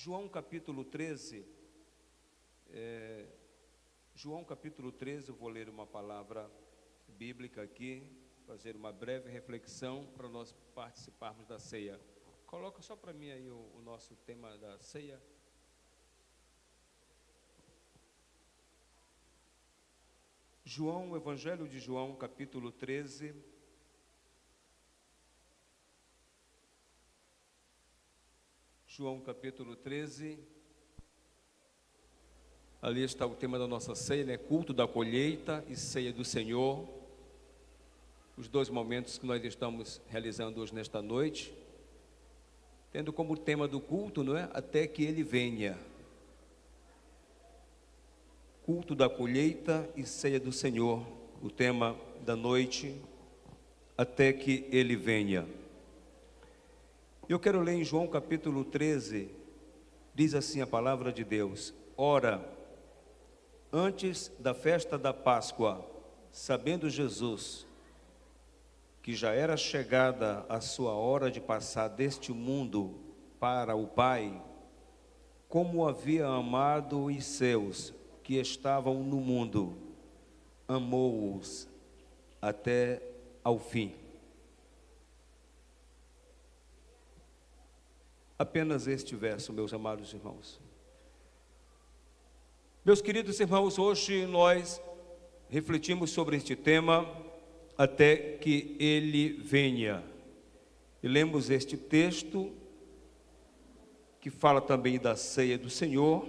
João capítulo 13, eu vou ler uma palavra bíblica aqui, fazer uma breve reflexão para nós participarmos da ceia. Coloca só para mim aí o nosso tema da ceia. João, Evangelho de João, capítulo 13. João capítulo 13, ali está o tema da nossa ceia, né? Culto da colheita e ceia do Senhor, os dois momentos que nós estamos realizando hoje nesta noite, tendo como tema do culto, não é? Até que Ele venha. Culto da colheita e ceia do Senhor, o tema da noite, até que Ele venha. Eu quero ler em João capítulo 13, diz assim a palavra de Deus: Ora, antes da festa da Páscoa, sabendo Jesus que já era chegada a sua hora de passar deste mundo para o Pai, como havia amado os seus que estavam no mundo, amou-os até ao fim. Apenas este verso, meus amados irmãos. Meus queridos irmãos, hoje nós refletimos sobre este tema, até que Ele venha. E lemos este texto, que fala também da ceia do Senhor.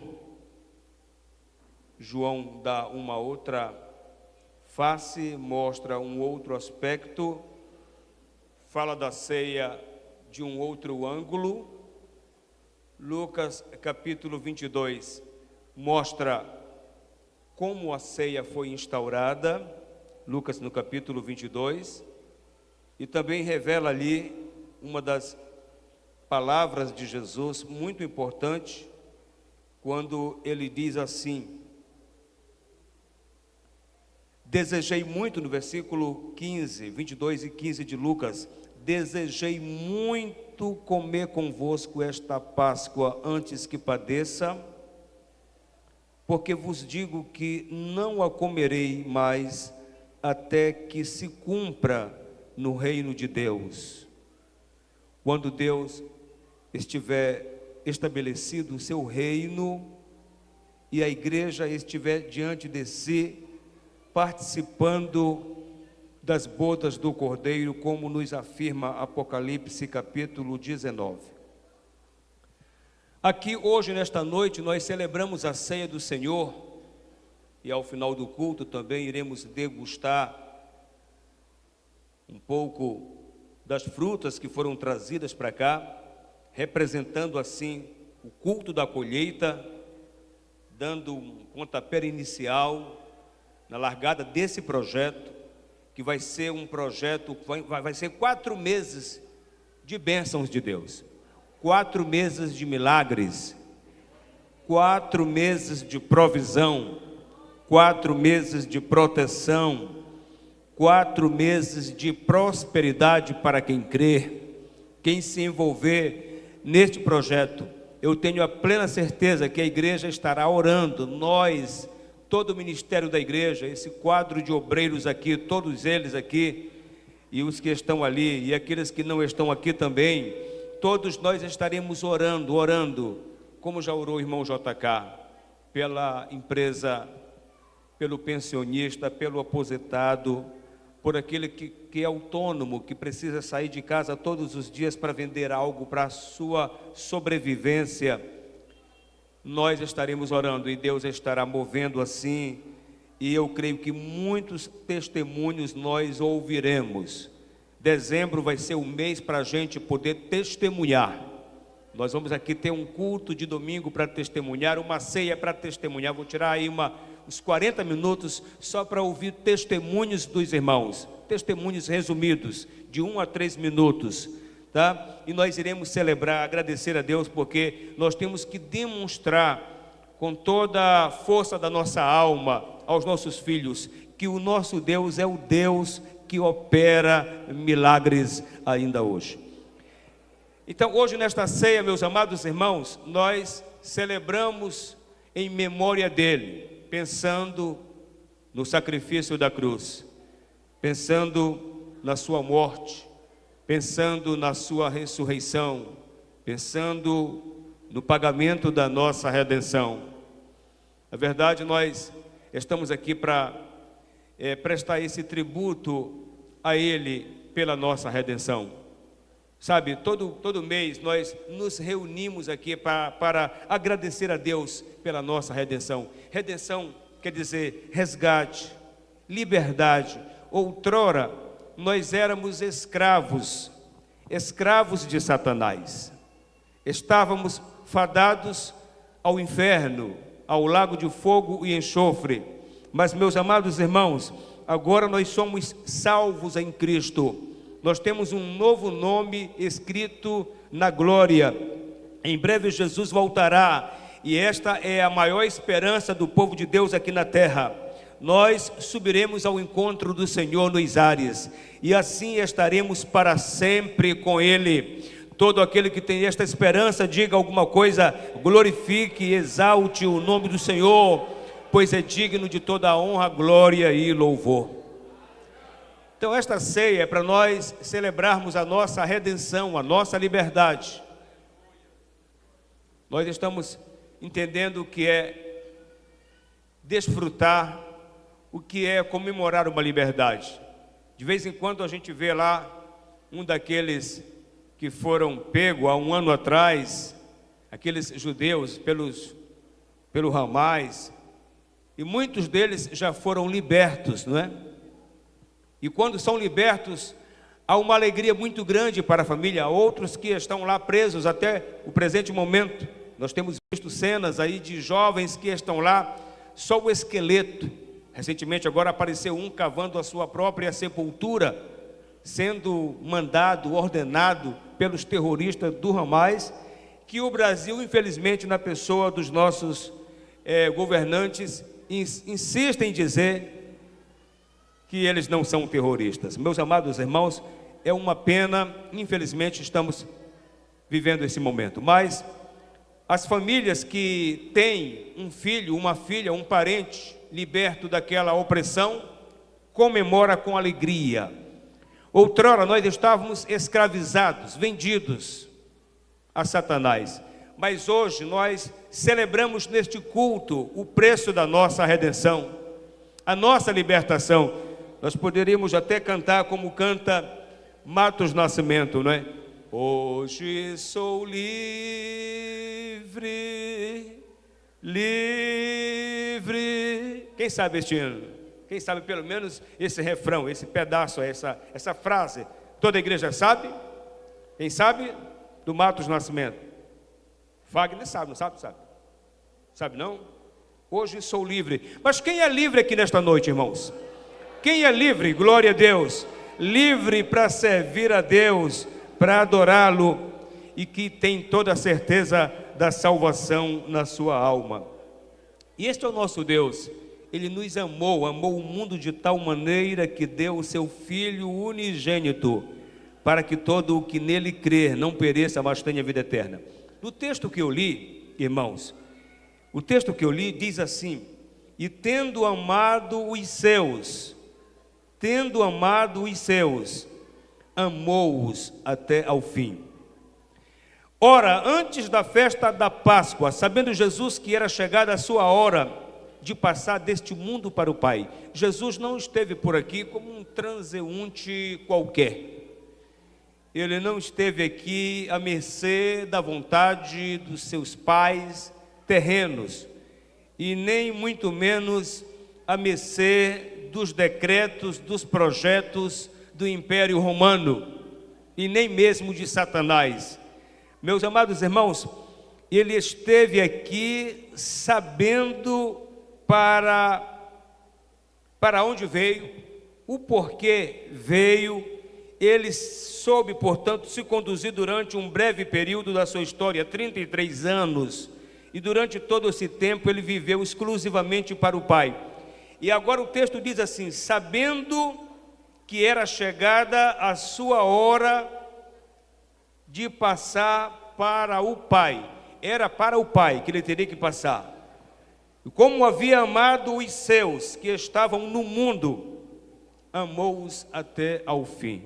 João dá uma outra face, mostra um outro aspecto, fala da ceia de um outro ângulo. Lucas capítulo 22 mostra como a ceia foi instaurada, Lucas no capítulo 22, e também revela ali uma das palavras de Jesus muito importante, quando ele diz assim: desejei muito, no versículo 15, 22 e 15 de Lucas, desejei muito comer convosco esta Páscoa antes que padeça, porque vos digo que não a comerei mais até que se cumpra no reino de Deus. Quando Deus estiver estabelecido o seu reino e a igreja estiver diante de si, participando das bodas do Cordeiro, como nos afirma Apocalipse capítulo 19. Aqui hoje, nesta noite, nós celebramos a ceia do Senhor, e ao final do culto também iremos degustar um pouco das frutas que foram trazidas para cá, representando assim o culto da colheita, dando um pontapé inicial na largada desse projeto, que vai ser um projeto, vai ser 4 meses de bênçãos de Deus, 4 meses de milagres, 4 meses de provisão, 4 meses de proteção, 4 meses de prosperidade para quem crer, quem se envolver neste projeto. Eu tenho a plena certeza que a igreja estará orando, nós, todo o ministério da igreja, esse quadro de obreiros aqui, todos eles aqui, e os que estão ali, e aqueles que não estão aqui também, todos nós estaremos orando, como já orou o irmão JK, pela empresa, pelo pensionista, pelo aposentado, por aquele que é autônomo, que precisa sair de casa todos os dias para vender algo para a sua sobrevivência. Nós estaremos orando e Deus estará movendo assim, e eu creio que muitos testemunhos nós ouviremos. Dezembro vai ser um mês para a gente poder testemunhar. Nós vamos aqui ter um culto de domingo para testemunhar, uma ceia para testemunhar. Vou tirar aí uns 40 minutos só para ouvir testemunhos dos irmãos, testemunhos resumidos, de 1 a 3 minutos. Tá? E nós iremos celebrar, agradecer a Deus, porque nós temos que demonstrar com toda a força da nossa alma aos nossos filhos que o nosso Deus é o Deus que opera milagres ainda hoje. Então, hoje nesta ceia, meus amados irmãos, nós celebramos em memória dele, pensando no sacrifício da cruz, pensando na sua morte, pensando na sua ressurreição, pensando no pagamento da nossa redenção. Na verdade, nós estamos aqui para prestar esse tributo a ele pela nossa redenção. Sabe, todo mês nós nos reunimos aqui para agradecer a Deus pela nossa redenção. Redenção quer dizer resgate, liberdade. Outrora nós éramos escravos de Satanás. Estávamos fadados ao inferno, ao lago de fogo e enxofre. Mas, meus amados irmãos, agora nós somos salvos em Cristo. Nós temos um novo nome escrito na glória. Em breve Jesus voltará, e esta é a maior esperança do povo de Deus aqui na terra. Nós subiremos ao encontro do Senhor nos ares, e assim estaremos para sempre com Ele. Todo aquele que tem esta esperança, diga alguma coisa, glorifique e exalte o nome do Senhor, pois é digno de toda a honra, glória e louvor. Então esta ceia é para nós celebrarmos a nossa redenção, a nossa liberdade. Nós estamos entendendo o que é desfrutar, o que é comemorar uma liberdade. De vez em quando a gente vê lá um daqueles que foram pegos há um ano atrás, aqueles judeus pelo Hamas, e muitos deles já foram libertos, não é? E quando são libertos, há uma alegria muito grande para a família. Há outros que estão lá presos até o presente momento. Nós temos visto cenas aí de jovens que estão lá, só o esqueleto. Recentemente agora apareceu um cavando a sua própria sepultura, sendo mandado, ordenado pelos terroristas do Hamas, que o Brasil, infelizmente, na pessoa dos nossos governantes, insiste em dizer que eles não são terroristas. Meus amados irmãos, é uma pena, infelizmente estamos vivendo esse momento, mas as famílias que têm um filho, uma filha, um parente liberto daquela opressão, comemora com alegria. Outrora nós estávamos escravizados, vendidos a Satanás, mas hoje nós celebramos neste culto o preço da nossa redenção, a nossa libertação. Nós poderíamos até cantar como canta Matos Nascimento, não é? Hoje sou livre, livre. Quem sabe este hino? Quem sabe pelo menos esse refrão, esse pedaço, essa frase? Toda a igreja sabe? Quem sabe? Do Matos Nascimento. Wagner sabe, não sabe? Sabe? Sabe não? Hoje sou livre. Mas quem é livre aqui nesta noite, irmãos? Quem é livre? Glória a Deus. Livre para servir a Deus, para adorá-lo, e que tem toda a certeza da salvação na sua alma. E este é o nosso Deus. Ele nos amou o mundo de tal maneira que deu o seu Filho unigênito, para que todo o que nele crer não pereça, mas tenha vida eterna. No texto que eu li, irmãos, o texto que eu li diz assim: e tendo amado os seus, amou-os até ao fim. Ora, antes da festa da Páscoa, sabendo Jesus que era chegada a sua hora de passar deste mundo para o Pai, Jesus não esteve por aqui como um transeunte qualquer. Ele não esteve aqui à mercê da vontade dos seus pais terrenos, e nem muito menos à mercê dos decretos, dos projetos do Império Romano, e nem mesmo de Satanás. Meus amados irmãos, ele esteve aqui sabendo para onde veio, o porquê veio. Ele soube, portanto, se conduzir durante um breve período da sua história, 33 anos, e durante todo esse tempo ele viveu exclusivamente para o Pai. E agora o texto diz assim: sabendo que era chegada a sua hora de passar para o Pai. Era para o Pai que ele teria que passar. E como havia amado os seus que estavam no mundo, amou-os até ao fim.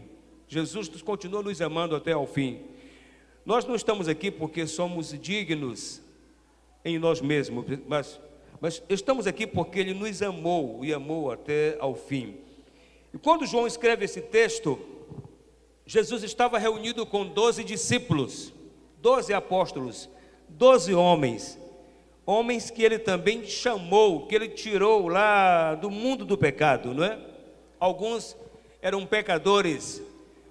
Jesus continua nos amando até ao fim. Nós não estamos aqui porque somos dignos em nós mesmos, mas estamos aqui porque Ele nos amou e amou até ao fim. E quando João escreve esse texto, Jesus estava reunido com 12 discípulos, 12 apóstolos, 12 homens que Ele também chamou, que Ele tirou lá do mundo do pecado, não é? Alguns eram pecadores,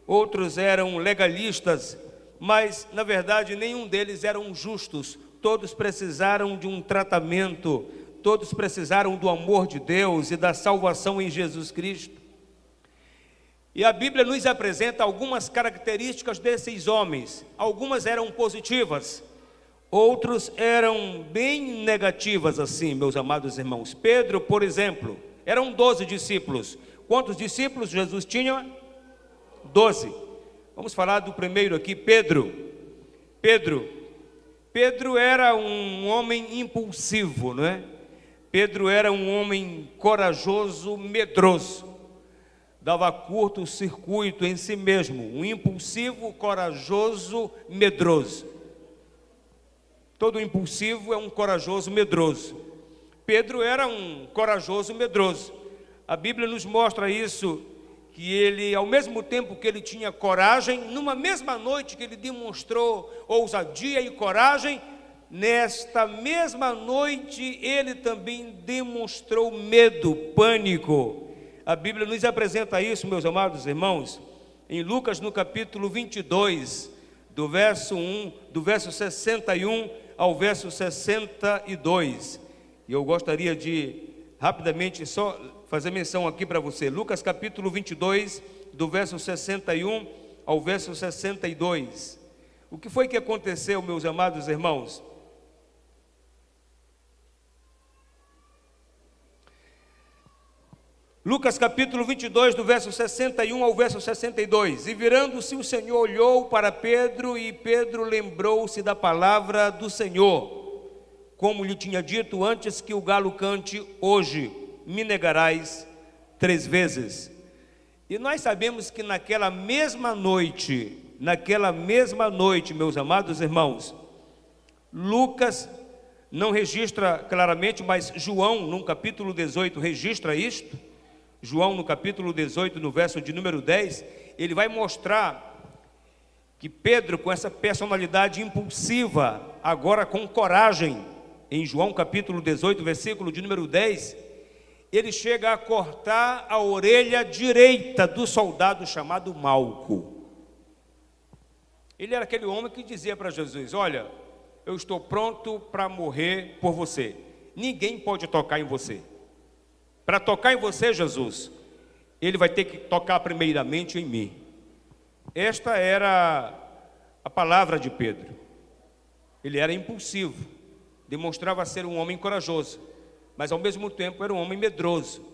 outros eram legalistas, mas na verdade nenhum deles eram justos. Todos precisaram de um tratamento, todos precisaram do amor de Deus e da salvação em Jesus Cristo. E a Bíblia nos apresenta algumas características desses homens. Algumas eram positivas, outros eram bem negativas assim, meus amados irmãos. Pedro, por exemplo, eram 12 discípulos. Quantos discípulos Jesus tinha? 12. Vamos falar do primeiro aqui, Pedro. Pedro era um homem impulsivo, não é? Pedro era um homem corajoso, medroso. Dava curto circuito em si mesmo, um impulsivo, corajoso, medroso. Todo impulsivo é um corajoso, medroso. Pedro era um corajoso, medroso. A Bíblia nos mostra isso, que ele, ao mesmo tempo que ele tinha coragem, numa mesma noite que ele demonstrou ousadia e coragem, nesta mesma noite ele também demonstrou medo, pânico. A Bíblia nos apresenta isso, meus amados irmãos, em Lucas no capítulo 22, do verso 61 ao verso 62. E eu gostaria de rapidamente só fazer menção aqui para você. Lucas capítulo 22, do verso 61 ao verso 62. O que foi que aconteceu, meus amados irmãos? Lucas capítulo 22, do verso 61 ao verso 62. E virando-se o Senhor olhou para Pedro, e Pedro lembrou-se da palavra do Senhor, como lhe tinha dito: antes que o galo cante, hoje me negarás 3 vezes. E nós sabemos que naquela mesma noite, meus amados irmãos, Lucas não registra claramente, mas João, no capítulo 18, registra isto. João, no capítulo 18, no verso de número 10, ele vai mostrar que Pedro, com essa personalidade impulsiva, agora com coragem, em João capítulo 18, versículo de número 10, ele chega a cortar a orelha direita do soldado chamado Malco. Ele era aquele homem que dizia para Jesus: olha, eu estou pronto para morrer por você, ninguém pode tocar em você. Para tocar em você, Jesus, ele vai ter que tocar primeiramente em mim. Esta era a palavra de Pedro. Ele era impulsivo, demonstrava ser um homem corajoso, mas ao mesmo tempo era um homem medroso.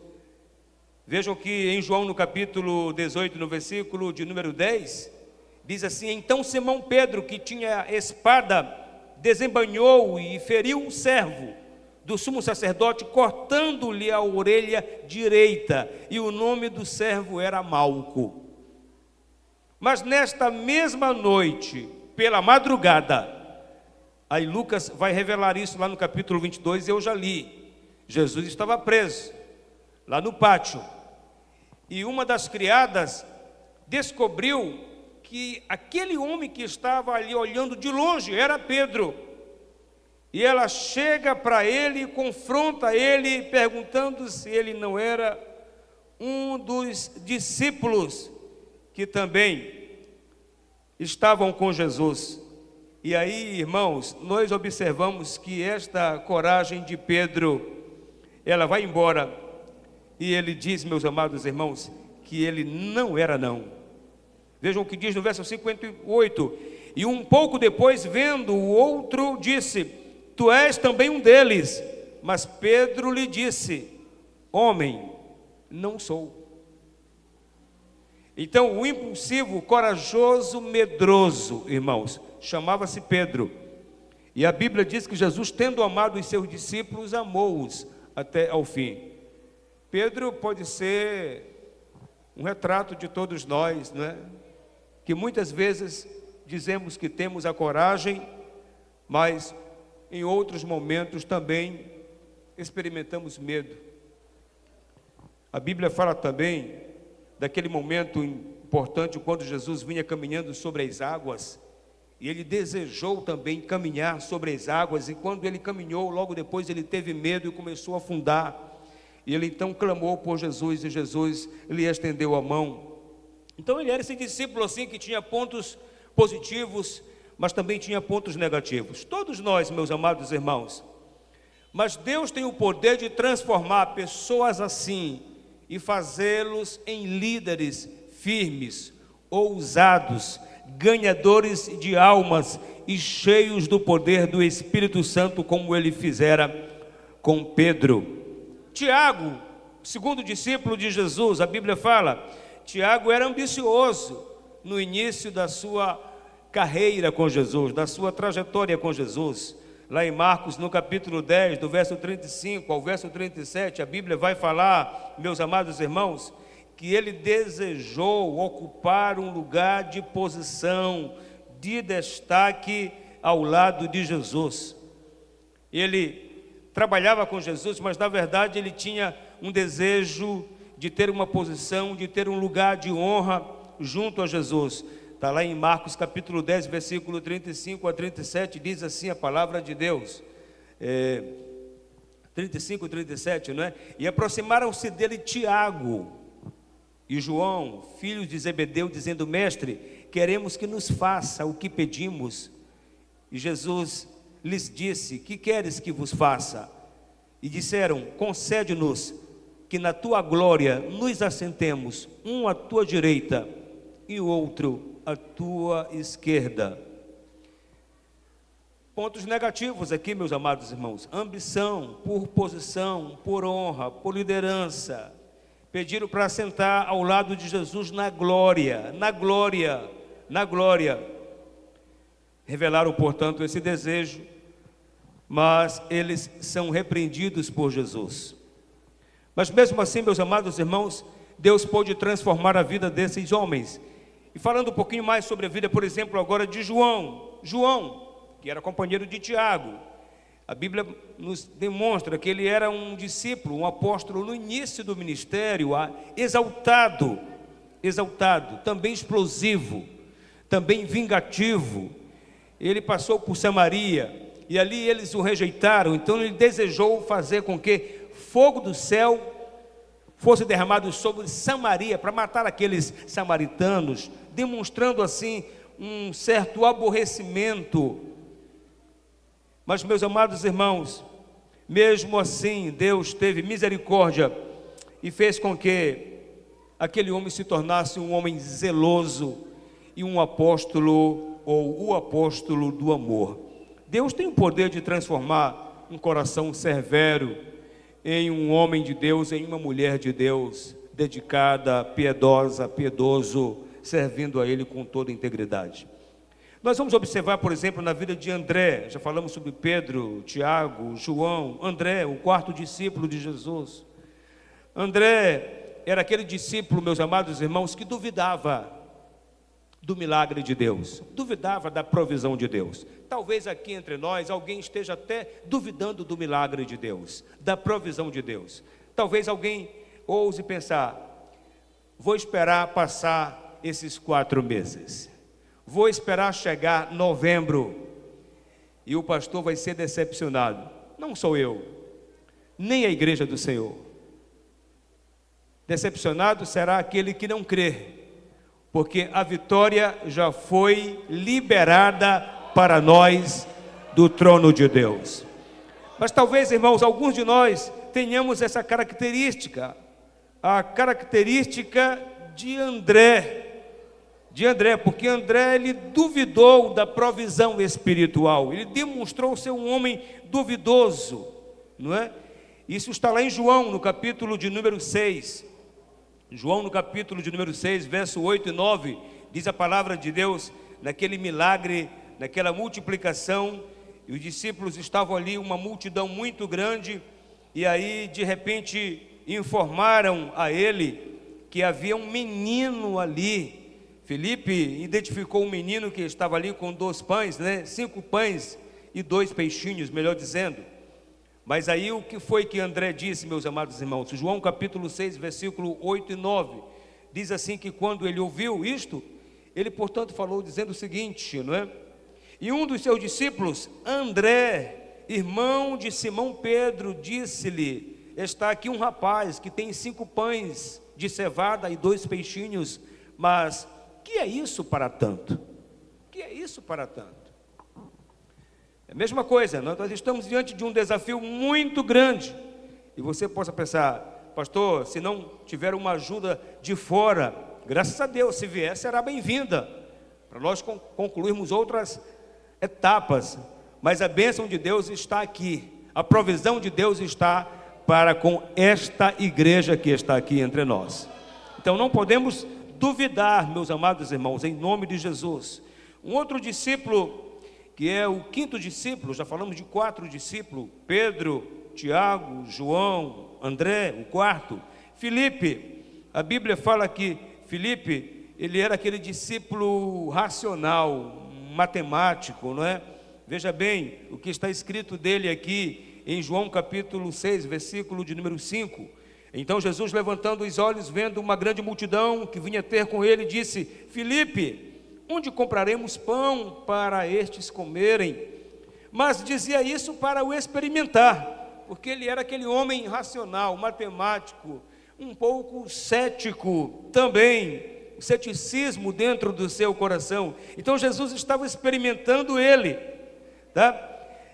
Vejam que em João no capítulo 18, no versículo de número 10, diz assim: então Simão Pedro, que tinha espada, desembainhou e feriu um servo do sumo sacerdote, cortando-lhe a orelha direita, e o nome do servo era Malco. Mas nesta mesma noite, pela madrugada, aí Lucas vai revelar isso lá no capítulo 22, eu já li. Jesus estava preso, lá no pátio, e uma das criadas descobriu que aquele homem que estava ali olhando de longe era Pedro. E ela chega para ele e confronta ele, perguntando se ele não era um dos discípulos que também estavam com Jesus. E aí, irmãos, nós observamos que esta coragem de Pedro, ela vai embora, e ele diz, meus amados irmãos, que ele não era não. Vejam o que diz no verso 58. E um pouco depois, vendo o outro, disse: tu és também um deles. Mas Pedro lhe disse: homem, não sou. Então, o impulsivo, corajoso, medroso, irmãos, chamava-se Pedro. E a Bíblia diz que Jesus, tendo amado os seus discípulos, amou-os até ao fim. Pedro pode ser um retrato de todos nós, não é? Que muitas vezes dizemos que temos a coragem, mas em outros momentos também experimentamos medo. A Bíblia fala também daquele momento importante quando Jesus vinha caminhando sobre as águas, e ele desejou também caminhar sobre as águas, e quando ele caminhou, logo depois ele teve medo e começou a afundar, e ele então clamou por Jesus, e Jesus lhe estendeu a mão. Então ele era esse discípulo assim, que tinha pontos positivos, mas também tinha pontos negativos. Todos nós, meus amados irmãos. Mas Deus tem o poder de transformar pessoas assim e fazê-los em líderes firmes, ousados, ganhadores de almas e cheios do poder do Espírito Santo, como ele fizera com Pedro. Tiago, segundo discípulo de Jesus, a Bíblia fala, Tiago era ambicioso no início da sua carreira com Jesus, da sua trajetória com Jesus. Lá em Marcos, no capítulo 10, do verso 35 ao verso 37, a Bíblia vai falar, meus amados irmãos, que ele desejou ocupar um lugar de posição, de destaque ao lado de Jesus. Ele trabalhava com Jesus, mas na verdade ele tinha um desejo de ter uma posição, de ter um lugar de honra junto a Jesus. Está lá em Marcos capítulo 10, versículo 35 a 37, diz assim a palavra de Deus, 35 e 37, não é? E aproximaram-se dele Tiago e João, filhos de Zebedeu, dizendo, mestre, queremos que nos faça o que pedimos. E Jesus lhes disse, que queres que vos faça? E disseram, concede-nos que na tua glória nos assentemos, um à tua direita e o outro à tua esquerda. Pontos negativos aqui, meus amados irmãos: ambição por posição, por honra, por liderança. Pediram para sentar ao lado de Jesus na glória, na glória, na glória. Revelaram, portanto, esse desejo, mas eles são repreendidos por Jesus. Mas mesmo assim, meus amados irmãos, Deus pôde transformar a vida desses homens. E falando um pouquinho mais sobre a vida, por exemplo, agora de João, que era companheiro de Tiago, a Bíblia nos demonstra que ele era um discípulo, um apóstolo no início do ministério, exaltado, também explosivo, também vingativo. Ele passou por Samaria, e ali eles o rejeitaram, então ele desejou fazer com que fogo do céu fosse derramado sobre Samaria, para matar aqueles samaritanos, demonstrando assim um certo aborrecimento. Mas, meus amados irmãos, mesmo assim, Deus teve misericórdia e fez com que aquele homem se tornasse um homem zeloso e um apóstolo, ou o apóstolo do amor. Deus tem o poder de transformar um coração severo em um homem de Deus, em uma mulher de Deus, dedicada, piedosa, piedoso, servindo a Ele com toda integridade. Nós vamos observar, por exemplo, na vida de André. Já falamos sobre Pedro, Tiago, João. André, o quarto discípulo de Jesus. André era aquele discípulo, meus amados irmãos, que duvidava do milagre de Deus, duvidava da provisão de Deus. Talvez aqui entre nós alguém esteja até duvidando do milagre de Deus, da provisão de Deus. Talvez alguém ouse pensar, vou esperar passar esses 4 meses, vou esperar chegar novembro e o pastor vai ser decepcionado. Não sou eu, nem a igreja do Senhor. Decepcionado será aquele que não crê, porque a vitória já foi liberada para nós do trono de Deus. Mas talvez, irmãos, alguns de nós tenhamos essa característica, a característica de André, porque André, ele duvidou da provisão espiritual, ele demonstrou ser um homem duvidoso, não é? Isso está lá em João, no capítulo de número 6, João, no capítulo de número 6, verso 8 e 9, diz a palavra de Deus, naquele milagre, naquela multiplicação, e os discípulos estavam ali, uma multidão muito grande, e aí de repente informaram a ele que havia um menino ali. Filipe identificou um menino que estava ali com 2 pães, 5 pães e 2 peixinhos, melhor dizendo. Mas aí o que foi que André disse, meus amados irmãos? João capítulo 6, versículo 8 e 9, diz assim que quando ele ouviu isto, ele portanto falou dizendo o seguinte, não é? E um dos seus discípulos, André, irmão de Simão Pedro, disse-lhe, está aqui um rapaz que tem 5 pães de cevada e 2 peixinhos, mas que é isso para tanto? Que é isso para tanto? É a mesma coisa, nós estamos diante de um desafio muito grande, e você possa pensar, pastor, se não tiver uma ajuda de fora, graças a Deus, se vier, será bem-vinda, para nós concluirmos outras etapas, mas a bênção de Deus está aqui, a provisão de Deus está para com esta igreja que está aqui entre nós. Então não podemos duvidar, meus amados irmãos, em nome de Jesus. Um outro discípulo, que é o 5º discípulo, já falamos de 4 discípulos, Pedro, Tiago, João, André, o 4º, Filipe. A Bíblia fala que Filipe, ele era aquele discípulo racional, matemático, não é? Veja bem o que está escrito dele aqui em João capítulo 6, versículo de número 5. Então Jesus, levantando os olhos, vendo uma grande multidão que vinha ter com ele, disse, Filipe, onde compraremos pão para estes comerem? Mas dizia isso para o experimentar, porque ele era aquele homem racional, matemático, um pouco cético também, o ceticismo dentro do seu coração. Então Jesus estava experimentando ele, tá?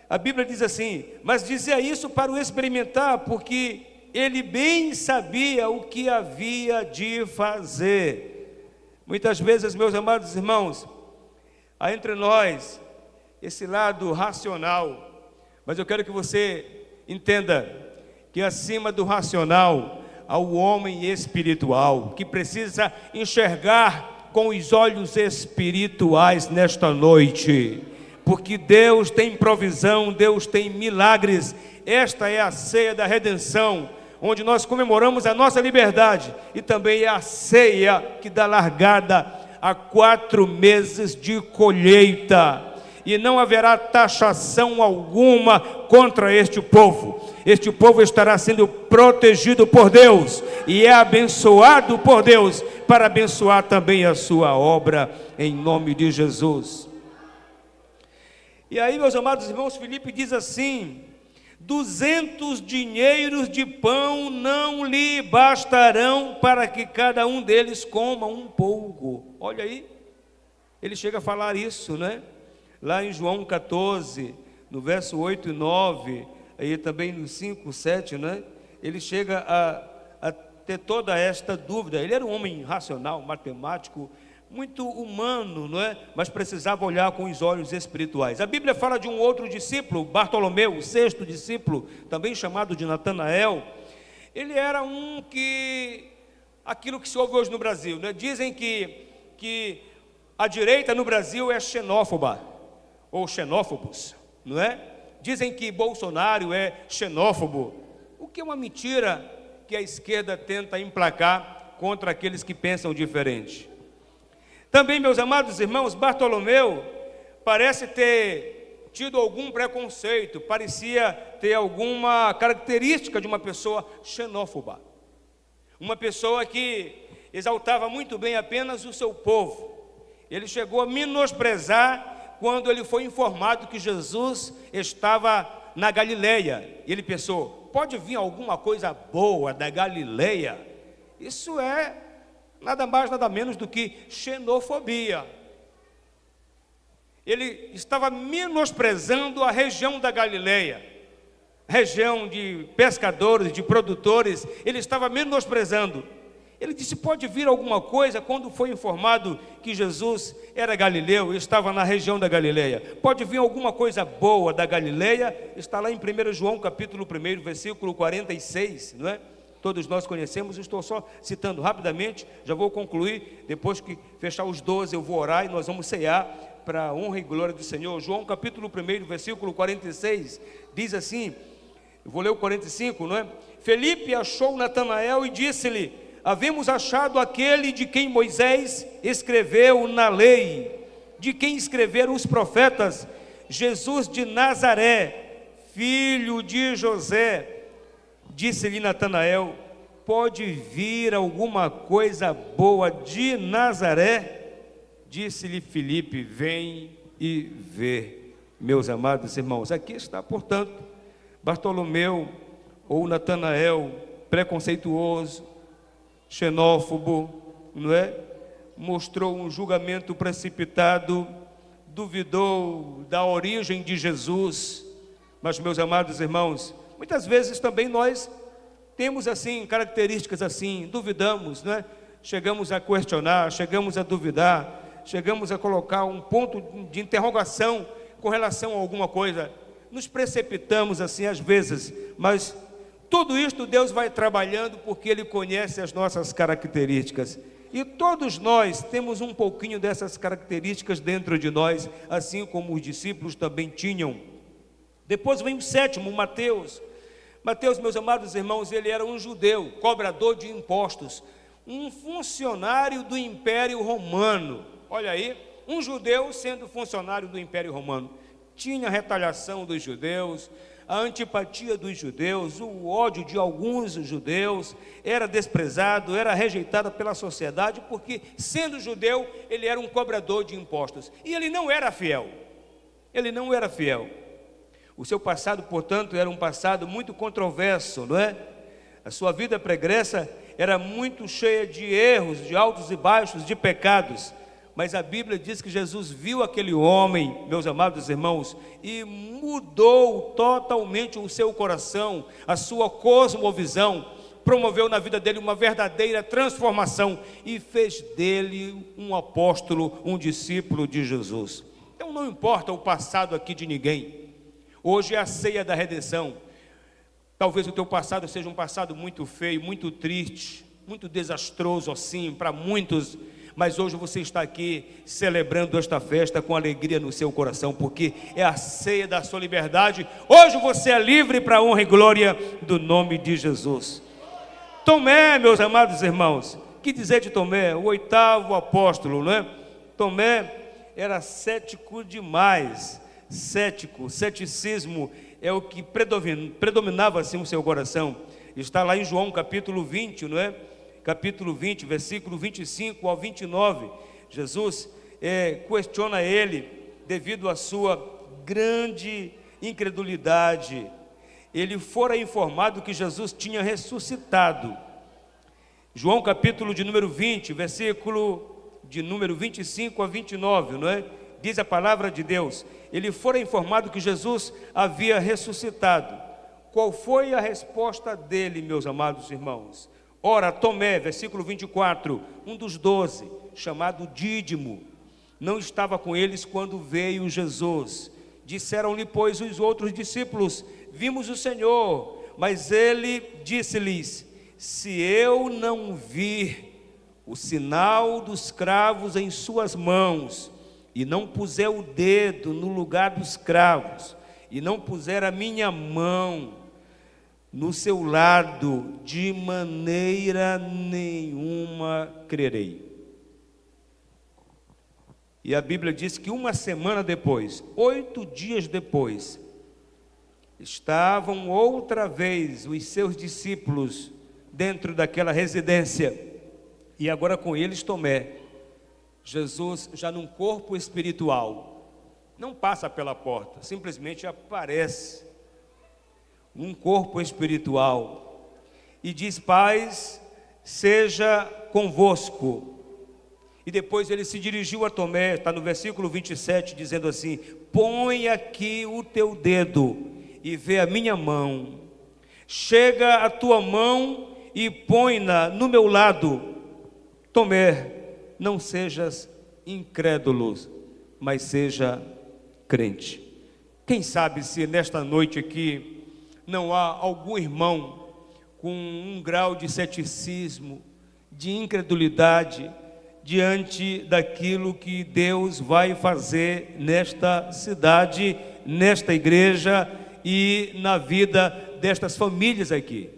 A Bíblia diz assim, mas dizia isso para o experimentar, porque ele bem sabia o que havia de fazer. Muitas vezes, meus amados irmãos, há entre nós esse lado racional, mas eu quero que você entenda que acima do racional há o homem espiritual, que precisa enxergar com os olhos espirituais nesta noite, porque Deus tem provisão, Deus tem milagres. Esta é a ceia da redenção, onde nós comemoramos a nossa liberdade, e também é a ceia que dá largada a 4 meses de colheita, e não haverá taxação alguma contra este povo. Este povo estará sendo protegido por Deus, e é abençoado por Deus, para abençoar também a sua obra, em nome de Jesus. E aí, meus amados irmãos, Filipe diz assim, 200 dinheiros de pão não lhe bastarão para que cada um deles coma um pouco. Olha aí, ele chega a falar isso, né? Lá em João 14, no verso 8 e 9, aí também no 5, 7, né? Ele chega a ter toda esta dúvida. Ele era um homem racional, matemático, muito humano, não é? Mas precisava olhar com os olhos espirituais. A Bíblia fala de um outro discípulo, Bartolomeu, o 6º discípulo, também chamado de Natanael. Ele era aquilo que se ouve hoje no Brasil, né? Dizem que a direita no Brasil é xenófoba, ou xenófobos, não é? Dizem que Bolsonaro é xenófobo, o que é uma mentira que a esquerda tenta emplacar contra aqueles que pensam diferente. Também, meus amados irmãos, Bartolomeu parece ter tido algum preconceito, parecia ter alguma característica de uma pessoa xenófoba, uma pessoa que exaltava muito bem apenas o seu povo. Ele chegou a menosprezar quando ele foi informado que Jesus estava na Galileia. Ele pensou, pode vir alguma coisa boa da Galileia? Isso é nada mais, nada menos do que xenofobia. Ele estava menosprezando a região da Galileia, região de pescadores, de produtores. Ele estava menosprezando. Ele disse, pode vir alguma coisa, quando foi informado que Jesus era galileu, estava na região da Galileia. Pode vir alguma coisa boa da Galileia? Está lá em 1 João capítulo 1, versículo 46, não é? todos nós conhecemos. Estou só citando rapidamente, já vou concluir. Depois que fechar os 12, eu vou orar e nós vamos cear para a honra e glória do Senhor. João capítulo 1, versículo 46, diz assim, eu vou ler o 45, não é? Felipe achou Natanael e disse-lhe: havemos achado aquele de quem Moisés escreveu na lei, de quem escreveram os profetas, Jesus de Nazaré, filho de José. Disse-lhe Natanael: pode vir alguma coisa boa de Nazaré? Disse-lhe Filipe: vem e vê. Meus amados irmãos, aqui está, portanto, Bartolomeu ou Natanael, preconceituoso, xenófobo, não é? Mostrou um julgamento precipitado, duvidou da origem de Jesus. Mas, meus amados irmãos, muitas vezes também nós temos assim, características assim, duvidamos, né? Chegamos a questionar, chegamos a duvidar, chegamos a colocar um ponto de interrogação com relação a alguma coisa, nos precipitamos assim às vezes, mas tudo isto Deus vai trabalhando porque Ele conhece as nossas características, e todos nós temos um pouquinho dessas características dentro de nós, assim como os discípulos também tinham. Depois vem o sétimo, Mateus. Mateus, meus amados irmãos, ele era um judeu, cobrador de impostos, um funcionário do Império Romano. Olha aí, um judeu sendo funcionário do Império Romano. Tinha a retaliação dos judeus, a antipatia dos judeus, o ódio de alguns judeus, era desprezado, era rejeitado pela sociedade, porque, sendo judeu, ele era um cobrador de impostos. E ele não era fiel. Ele não era fiel. O seu passado, portanto, era um passado muito controverso, não é? A sua vida pregressa era muito cheia de erros, de altos e baixos, de pecados. Mas a Bíblia diz que Jesus viu aquele homem, meus amados irmãos, e mudou totalmente o seu coração, a sua cosmovisão, promoveu na vida dele uma verdadeira transformação e fez dele um apóstolo, um discípulo de Jesus. Então não importa o passado aqui de ninguém. Hoje é a ceia da redenção. Talvez o teu passado seja um passado muito feio, muito triste, muito desastroso assim para muitos, mas hoje você está aqui celebrando esta festa com alegria no seu coração, porque é a ceia da sua liberdade. Hoje você é livre para a honra e glória do nome de Jesus. Tomé, meus amados irmãos, que dizer de Tomé? O oitavo apóstolo, não é? Tomé era cético demais. Ceticismo é o que predominava assim o seu coração. Está lá em João capítulo 20, não é? Capítulo 20, versículo 25 ao 29, Jesus questiona ele devido à sua grande incredulidade. Ele fora informado que Jesus tinha ressuscitado. João capítulo de número 20, versículo de número 25 a 29, não é? Diz a palavra de Deus, ele fora informado que Jesus havia ressuscitado. Qual foi a resposta dele, meus amados irmãos? Ora, Tomé, versículo 24, um dos 12, chamado Dídimo, não estava com eles quando veio Jesus. Disseram-lhe, pois, os outros discípulos: vimos o Senhor. Mas ele disse-lhes: se eu não vir o sinal dos cravos em suas mãos, e não puser o dedo no lugar dos cravos, e não puser a minha mão no seu lado, de maneira nenhuma crerei. E a Bíblia diz que uma semana depois, 8 dias depois, estavam outra vez os seus discípulos dentro daquela residência, e agora com eles Tomé. Jesus já num corpo espiritual, não passa pela porta, simplesmente aparece num corpo espiritual e diz: paz seja convosco. E depois ele se dirigiu a Tomé, está no versículo 27, dizendo assim: põe aqui o teu dedo e vê a minha mão, chega a tua mão e põe-na no meu lado. Tomé, não sejas incrédulo, mas seja crente. Quem sabe se nesta noite aqui não há algum irmão com um grau de ceticismo, de incredulidade, diante daquilo que Deus vai fazer nesta cidade, nesta igreja e na vida destas famílias aqui.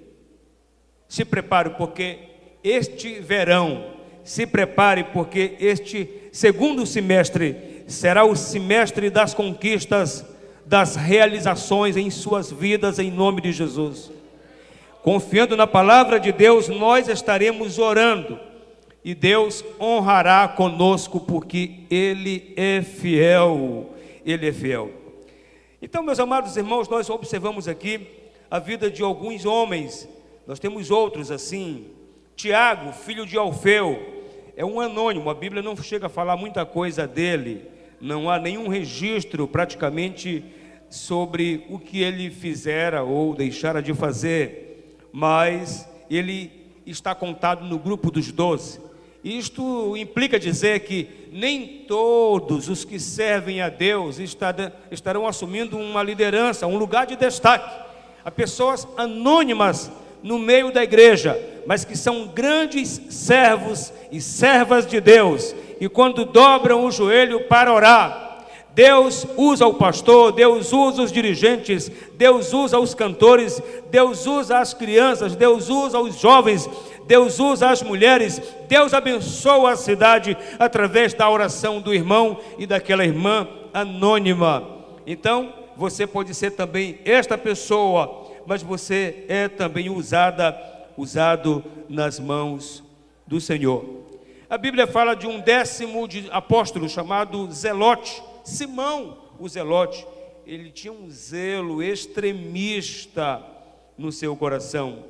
Se prepare, porque este verão, se prepare, porque este segundo semestre será o semestre das conquistas, das realizações em suas vidas, em nome de Jesus. Confiando na palavra de Deus, nós estaremos orando e Deus honrará conosco, porque Ele é fiel. Ele é fiel. Então, meus amados irmãos, nós observamos aqui a vida de alguns homens. Nós temos outros assim. Tiago, filho de Alfeu, é um anônimo. A Bíblia não chega a falar muita coisa dele. Não há nenhum registro praticamente sobre o que ele fizera ou deixara de fazer. Mas ele está contado no grupo dos 12. Isto implica dizer que nem todos os que servem a Deus estarão assumindo uma liderança, um lugar de destaque. Há pessoas anônimas no meio da igreja, mas que são grandes servos e servas de Deus, e quando dobram o joelho para orar, Deus usa o pastor, Deus usa os dirigentes, Deus usa os cantores, Deus usa as crianças, Deus usa os jovens, Deus usa as mulheres. Deus abençoa a cidade através da oração do irmão e daquela irmã anônima. Então, você pode ser também esta pessoa, mas você é também usado nas mãos do Senhor. A Bíblia fala de um 10º apóstolo chamado Zelote, Simão o Zelote. Ele tinha um zelo extremista no seu coração,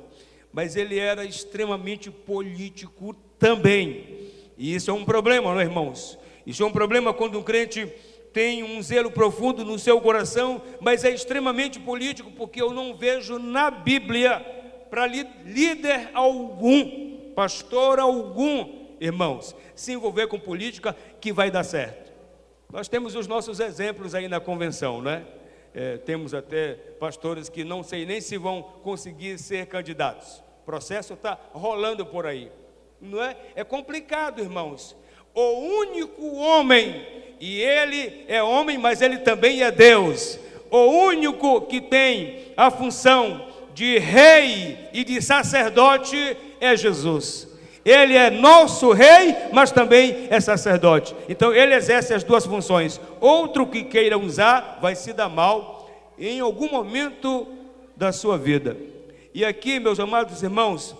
mas ele era extremamente político também. E isso é um problema, não é, irmãos? Isso é um problema quando um crente tem um zelo profundo no seu coração, mas é extremamente político, porque eu não vejo na Bíblia para líder algum, pastor algum, irmãos, se envolver com política que vai dar certo. Nós temos os nossos exemplos aí na convenção, né? Temos até pastores que não sei nem se vão conseguir ser candidatos. O processo está rolando por aí, não é? É complicado, irmãos. O único homem, e ele é homem, mas ele também é Deus, o único que tem a função de rei e de sacerdote é Jesus. Ele é nosso rei, mas também é sacerdote. Então ele exerce as duas funções. Outro que queira usar vai se dar mal em algum momento da sua vida. E aqui, meus amados irmãos,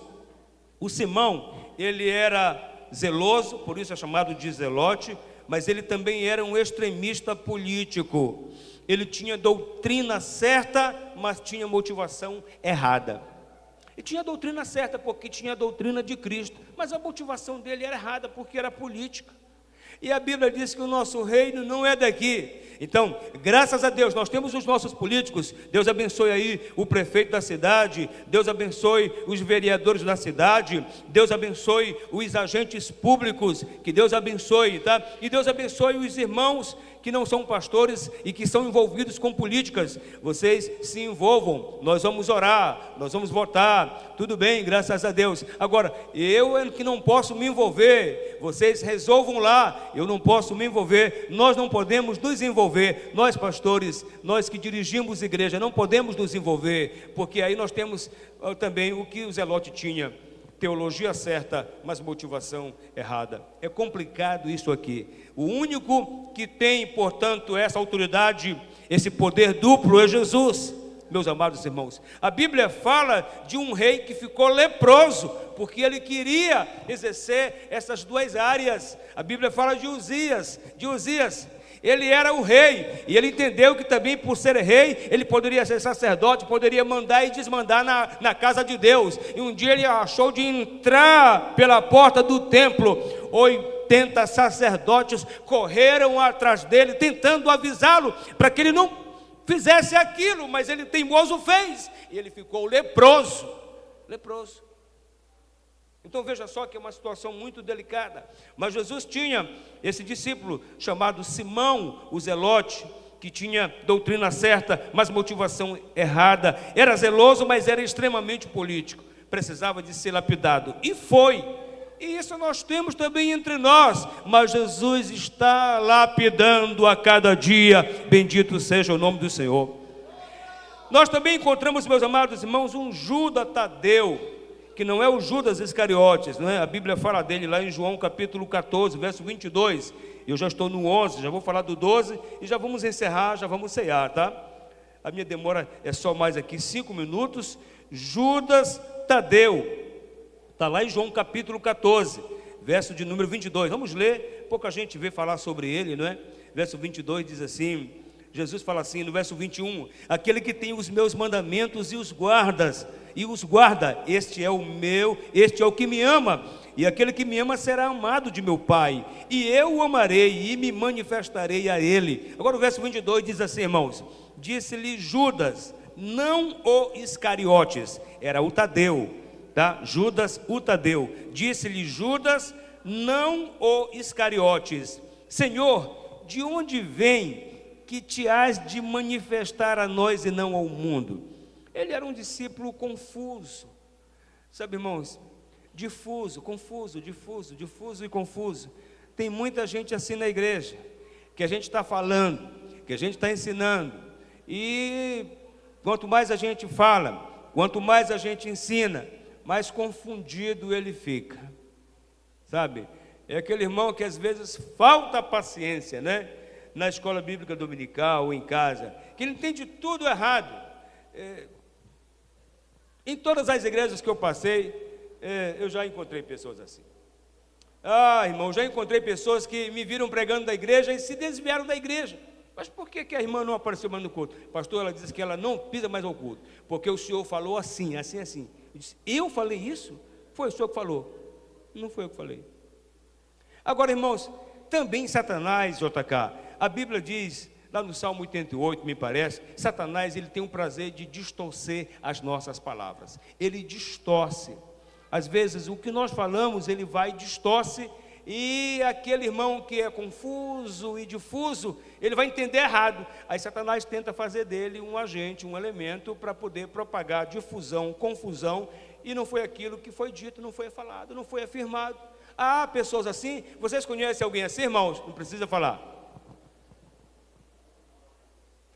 o Simão, ele era zeloso, por isso é chamado de Zelote, mas ele também era um extremista político. Ele tinha doutrina certa, mas tinha motivação errada. E tinha doutrina certa porque tinha a doutrina de Cristo, mas a motivação dele era errada porque era política. E a Bíblia diz que o nosso reino não é daqui. Então, graças a Deus, nós temos os nossos políticos. Deus abençoe aí o prefeito da cidade, Deus abençoe os vereadores da cidade, Deus abençoe os agentes públicos, que Deus abençoe, tá? E Deus abençoe os irmãos que não são pastores e que são envolvidos com políticas. Vocês se envolvam, nós vamos orar, nós vamos votar, tudo bem, graças a Deus. Agora, eu é que não posso me envolver, vocês resolvam lá, eu não posso me envolver, nós não podemos nos envolver, nós pastores, nós que dirigimos igreja, não podemos nos envolver, porque aí nós temos também o que o Zelote tinha, teologia certa, mas motivação errada. É complicado isso aqui. O único que tem, portanto, essa autoridade, esse poder duplo é Jesus, meus amados irmãos. A Bíblia fala de um rei que ficou leproso, porque ele queria exercer essas duas áreas. A Bíblia fala de Uzias. Ele era o rei, e ele entendeu que também por ser rei, ele poderia ser sacerdote, poderia mandar e desmandar na casa de Deus. E um dia ele achou de entrar pela porta do templo. 80 sacerdotes correram atrás dele, tentando avisá-lo para que ele não fizesse aquilo, mas ele teimoso fez, e ele ficou leproso. Então veja só que é uma situação muito delicada. Mas Jesus tinha esse discípulo chamado Simão o Zelote, que tinha doutrina certa, mas motivação errada. Era zeloso, mas era extremamente político. precisava de ser lapidado, e foi. E isso nós temos também entre nós, mas Jesus está lapidando a cada dia, bendito seja o nome do Senhor. Nós também encontramos, meus amados irmãos, um Judas Tadeu, que não é o Judas Iscariotes, não é? A Bíblia fala dele lá em João capítulo 14, verso 22, eu já estou no 11, já vou falar do 12, e já vamos encerrar, já vamos ceiar, tá? A minha demora é só mais aqui 5 minutos. Judas Tadeu, está lá em João capítulo 14, verso de número 22, vamos ler, pouca gente vê falar sobre ele, não é? Verso 22 diz assim, Jesus fala assim no verso 21, aquele que tem os meus mandamentos e os guarda, este é o que me ama, e aquele que me ama será amado de meu Pai, e eu o amarei e me manifestarei a ele. Agora o verso 22 diz assim, irmãos, disse-lhe Judas, não o Iscariotes, era o Tadeu, tá? Judas, o Tadeu, disse-lhe Judas, não o Iscariotes, Senhor, de onde vem que te has de manifestar a nós e não ao mundo? Ele era um discípulo confuso, sabe, irmãos, confuso e confuso. Tem muita gente assim na igreja, que a gente está falando, que a gente está ensinando, e quanto mais a gente fala, quanto mais a gente ensina, mais confundido ele fica, sabe? É aquele irmão que às vezes falta paciência, né? Na escola bíblica dominical ou em casa, que ele entende tudo errado. Em todas as igrejas que eu passei, eu já encontrei pessoas assim. Irmão, já encontrei pessoas que me viram pregando da igreja e se desviaram da igreja. Mas por que a irmã não apareceu mais no culto? Pastor, ela disse que ela não pisa mais ao culto, porque o senhor falou assim. Eu disse, eu falei isso? Foi o senhor que falou? Não foi eu que falei. Agora, irmãos, também Satanás, JK, a Bíblia diz, lá no Salmo 88, me parece, Satanás, ele tem o prazer de distorcer as nossas palavras. Ele distorce. Às vezes, o que nós falamos, ele vai e distorce, e aquele irmão que é confuso e difuso, ele vai entender errado. Aí Satanás tenta fazer dele um agente, um elemento para poder propagar difusão, confusão, e não foi aquilo que foi dito, não foi falado, não foi afirmado. Há pessoas assim. Vocês conhecem alguém assim, irmãos? Não precisa falar.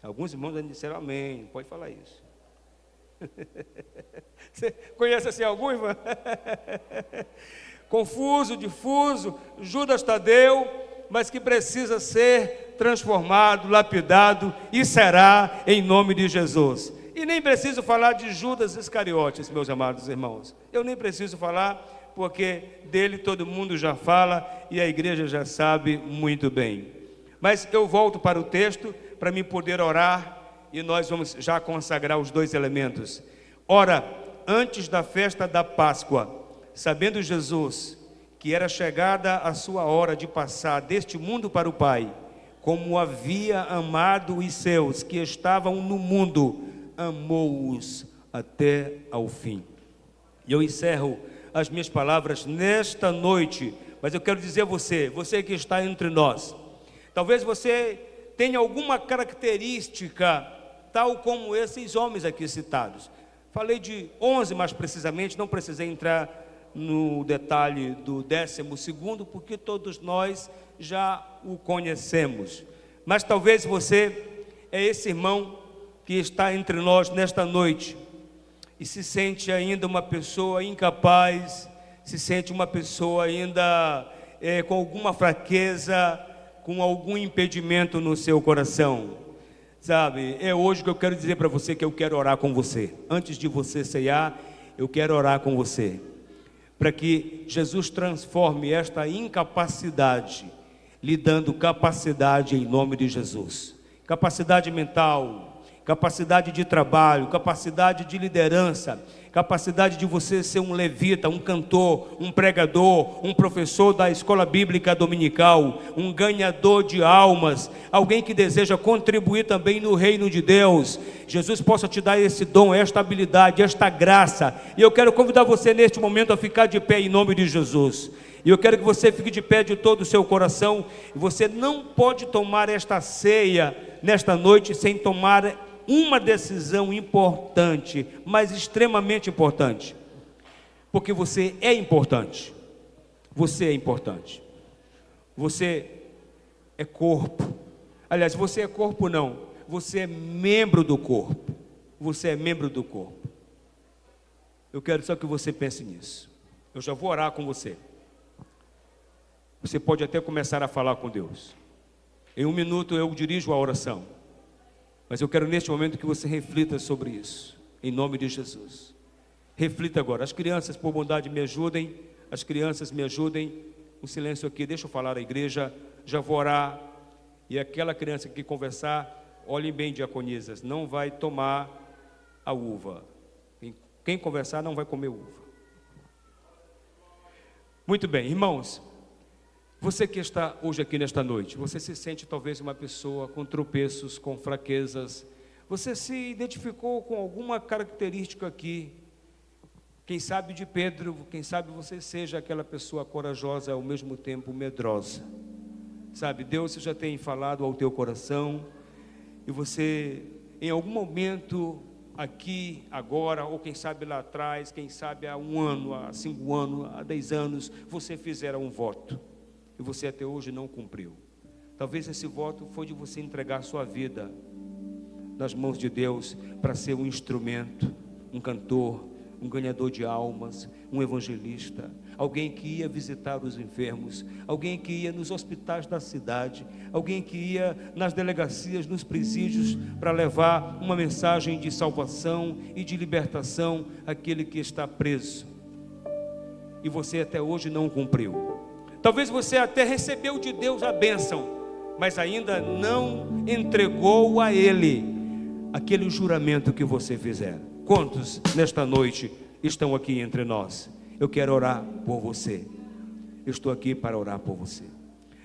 Alguns irmãos já disseram amém, não pode falar isso. Você conhece assim algum, irmão? Confuso, difuso, Judas Tadeu, mas que precisa ser transformado, lapidado, e será em nome de Jesus. E nem preciso falar de Judas Iscariotes, meus amados irmãos. Eu nem preciso falar, porque dele todo mundo já fala e a igreja já sabe muito bem. Mas eu volto para o texto para me poder orar, e nós vamos já consagrar os 2 elementos. Ora, antes da festa da Páscoa, sabendo Jesus que era chegada a sua hora de passar deste mundo para o Pai, como havia amado os seus que estavam no mundo, amou-os até ao fim. E eu encerro as minhas palavras nesta noite, mas eu quero dizer a você que está entre nós, talvez você tenha alguma característica tal como esses homens aqui citados. Falei de 11 mais precisamente, não precisei entrar no detalhe do 12º, porque todos nós já o conhecemos. Mas talvez você é esse irmão que está entre nós nesta noite e se sente ainda uma pessoa incapaz, se sente uma pessoa ainda com alguma fraqueza, com algum impedimento no seu coração. Sabe, é hoje que eu quero dizer para você que eu quero orar com você. Antes de você ceiar, eu quero orar com você, para que Jesus transforme esta incapacidade, lhe dando capacidade em nome de Jesus. Capacidade mental, capacidade de trabalho, capacidade de liderança, capacidade de você ser um levita, um cantor, um pregador, um professor da escola bíblica dominical, um ganhador de almas, alguém que deseja contribuir também no reino de Deus. Jesus possa te dar esse dom, esta habilidade, esta graça, e eu quero convidar você neste momento a ficar de pé em nome de Jesus. E eu quero que você fique de pé de todo o seu coração. E você não pode tomar esta ceia nesta noite sem tomar uma decisão importante, mas extremamente importante. porque você é importante. Você é importante. Você é corpo. Aliás, você é corpo não. Você é membro do corpo. Você é membro do corpo. Eu quero só que você pense nisso. Eu já vou orar com você. Você pode até começar a falar com Deus. Em 1 minuto eu dirijo a oração. Mas eu quero neste momento que você reflita sobre isso. Em nome de Jesus. Reflita agora. As crianças, por bondade, me ajudem. As crianças me ajudem. O silêncio aqui, deixa eu falar à igreja. Já vou orar. E aquela criança que conversar, olhem bem, diaconisas, não vai tomar a uva. Quem conversar não vai comer uva. Muito bem, irmãos. Você que está hoje aqui nesta noite, você se sente talvez uma pessoa com tropeços, com fraquezas. Você se identificou com alguma característica aqui. Quem sabe de Pedro, quem sabe você seja aquela pessoa corajosa, ao mesmo tempo medrosa. Sabe, Deus já tem falado ao teu coração, e você, em algum momento, aqui, agora, ou quem sabe lá atrás, quem sabe há 1 ano, há 5 anos, há 10 anos, você fizera um voto, e você até hoje não cumpriu. Talvez esse voto foi de você entregar sua vida nas mãos de Deus, para ser um instrumento, um cantor, um ganhador de almas, um evangelista, alguém que ia visitar os enfermos, alguém que ia nos hospitais da cidade, alguém que ia nas delegacias, nos presídios, para levar uma mensagem de salvação e de libertação àquele que está preso. E você até hoje não cumpriu. Talvez você até recebeu de Deus a bênção, mas ainda não entregou a Ele aquele juramento que você fizer. Quantos nesta noite estão aqui entre nós? Eu quero orar por você. Eu estou aqui para orar por você.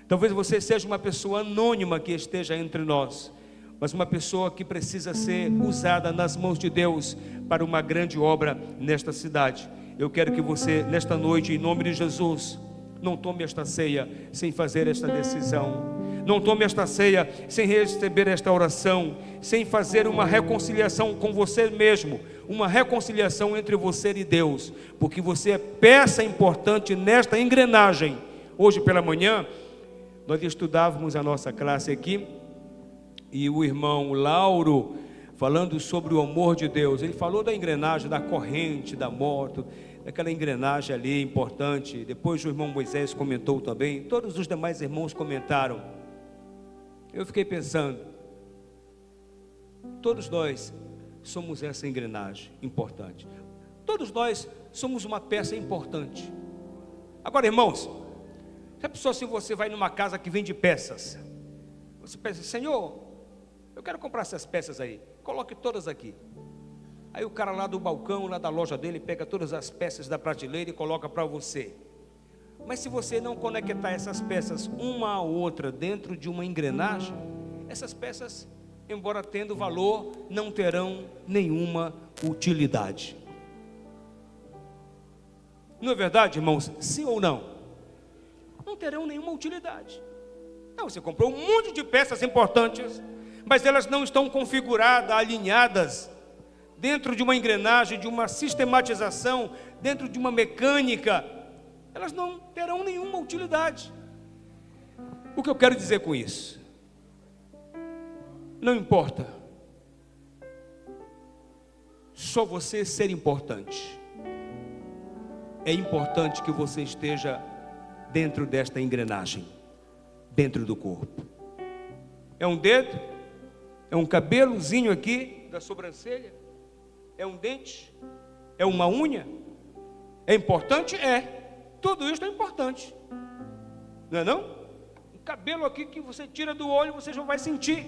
Talvez você seja uma pessoa anônima que esteja entre nós, mas uma pessoa que precisa ser usada nas mãos de Deus para uma grande obra nesta cidade. Eu quero que você, nesta noite, em nome de Jesus, não tome esta ceia sem fazer esta decisão. Não tome esta ceia sem receber esta oração, sem fazer uma reconciliação com você mesmo, uma reconciliação entre você e Deus, porque você é peça importante nesta engrenagem. Hoje pela manhã, nós estudávamos a nossa classe aqui, e o irmão Lauro, falando sobre o amor de Deus, ele falou da engrenagem, da corrente, da moto, daquela engrenagem ali importante. Depois o irmão Moisés comentou também, todos os demais irmãos comentaram. Eu fiquei pensando, todos nós somos essa engrenagem importante. Todos nós somos uma peça importante. Agora, irmãos, já pensou se você vai numa casa que vende peças? Você pensa, Senhor, eu quero comprar essas peças aí, coloque todas aqui. Aí o cara lá do balcão, lá da loja dele, pega todas as peças da prateleira e coloca para você. Mas se você não conectar essas peças uma a outra dentro de uma engrenagem, essas peças, embora tendo valor, não terão nenhuma utilidade. Não é verdade, irmãos? Sim ou não? Não terão nenhuma utilidade. Não, você comprou um monte de peças importantes, mas elas não estão configuradas, alinhadas dentro de uma engrenagem, de uma sistematização, dentro de uma mecânica. Elas não terão nenhuma utilidade. O que eu quero dizer com isso? Não importa só você ser importante. É importante que você esteja dentro desta engrenagem, dentro do corpo. É um dedo? É um cabelozinho aqui da sobrancelha? É um dente? É uma unha? É importante? É. Tudo isso é importante, não é não? Um cabelo aqui que você tira do olho, você já vai sentir.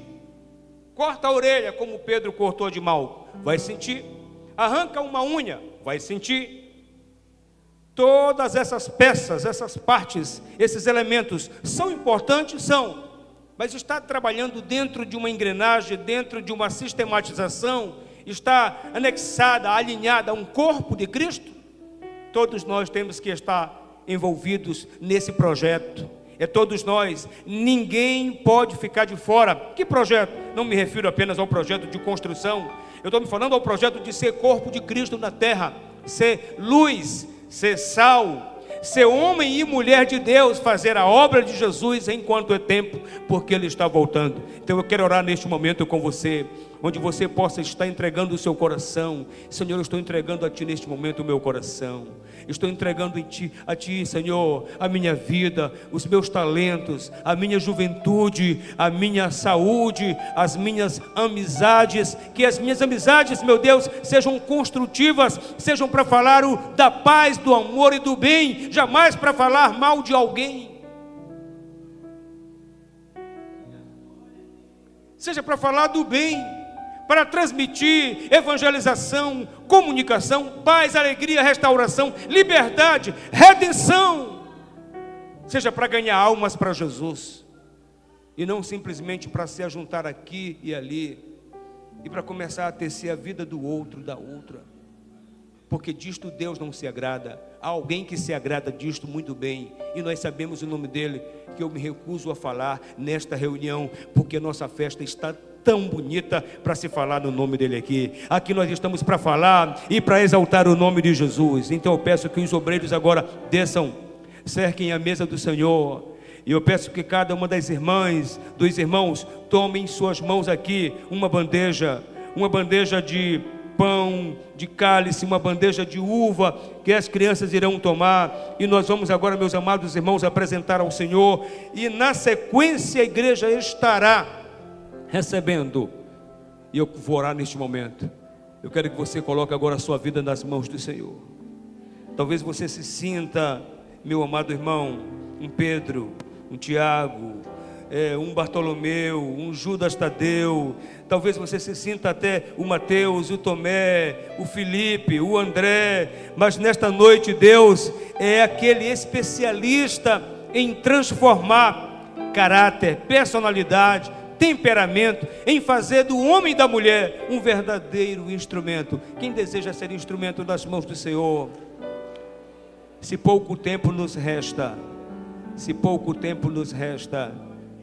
Corta a orelha, como Pedro cortou de mal, vai sentir. Arranca uma unha, vai sentir. Todas essas peças, essas partes, esses elementos são importantes? São. Mas está trabalhando dentro de uma engrenagem, dentro de uma sistematização, está anexada, alinhada a um corpo de Cristo? Todos nós temos que estar envolvidos nesse projeto. É todos nós. Ninguém pode ficar de fora. Que projeto? Não me refiro apenas ao projeto de construção. Eu estou me falando ao projeto de ser corpo de Cristo na terra, ser luz, ser sal, ser homem e mulher de Deus, fazer a obra de Jesus enquanto é tempo, porque Ele está voltando. Então eu quero orar neste momento com você, onde você possa estar entregando o seu coração. Senhor, eu estou entregando a Ti neste momento o meu coração. Estou entregando a Ti, Senhor, a minha vida, os meus talentos, a minha juventude, a minha saúde, as minhas amizades. Que as minhas amizades, meu Deus, sejam construtivas, sejam para falar da paz, do amor e do bem, jamais para falar mal de alguém. Seja para falar do bem, para transmitir evangelização, comunicação, paz, alegria, restauração, liberdade, redenção. Seja para ganhar almas para Jesus, e não simplesmente para se ajuntar aqui e ali, e para começar a tecer a vida do outro, da outra, porque disto Deus não se agrada. Há alguém que se agrada disto muito bem, e nós sabemos o nome dele, que eu me recuso a falar nesta reunião, porque nossa festa está tão bonita para se falar no nome dele aqui. Aqui nós estamos para falar e para exaltar o nome de Jesus. Então eu peço que os obreiros agora desçam, cerquem a mesa do Senhor, e eu peço que cada uma das irmãs, dos irmãos, tomem em suas mãos aqui uma bandeja de pão, de cálice, uma bandeja de uva, que as crianças irão tomar, e nós vamos agora, meus amados irmãos, apresentar ao Senhor, e na sequência a igreja estará recebendo, e eu vou orar neste momento. Eu quero que você coloque agora a sua vida nas mãos do Senhor. Talvez você se sinta, meu amado irmão, um Pedro, um Tiago, um Bartolomeu, um Judas Tadeu. Talvez você se sinta até o Mateus, o Tomé, o Felipe, o André. Mas nesta noite Deus é aquele especialista em transformar caráter, personalidade, temperamento, em fazer do homem e da mulher um verdadeiro instrumento. Quem deseja ser instrumento nas mãos do Senhor? Se pouco tempo nos resta,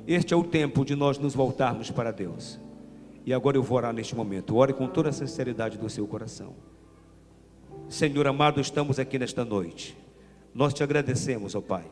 este é o tempo de nós nos voltarmos para Deus. E agora eu vou orar neste momento. Ore com toda a sinceridade do seu coração. Senhor amado, estamos aqui nesta noite. Nós te agradecemos, ó Pai,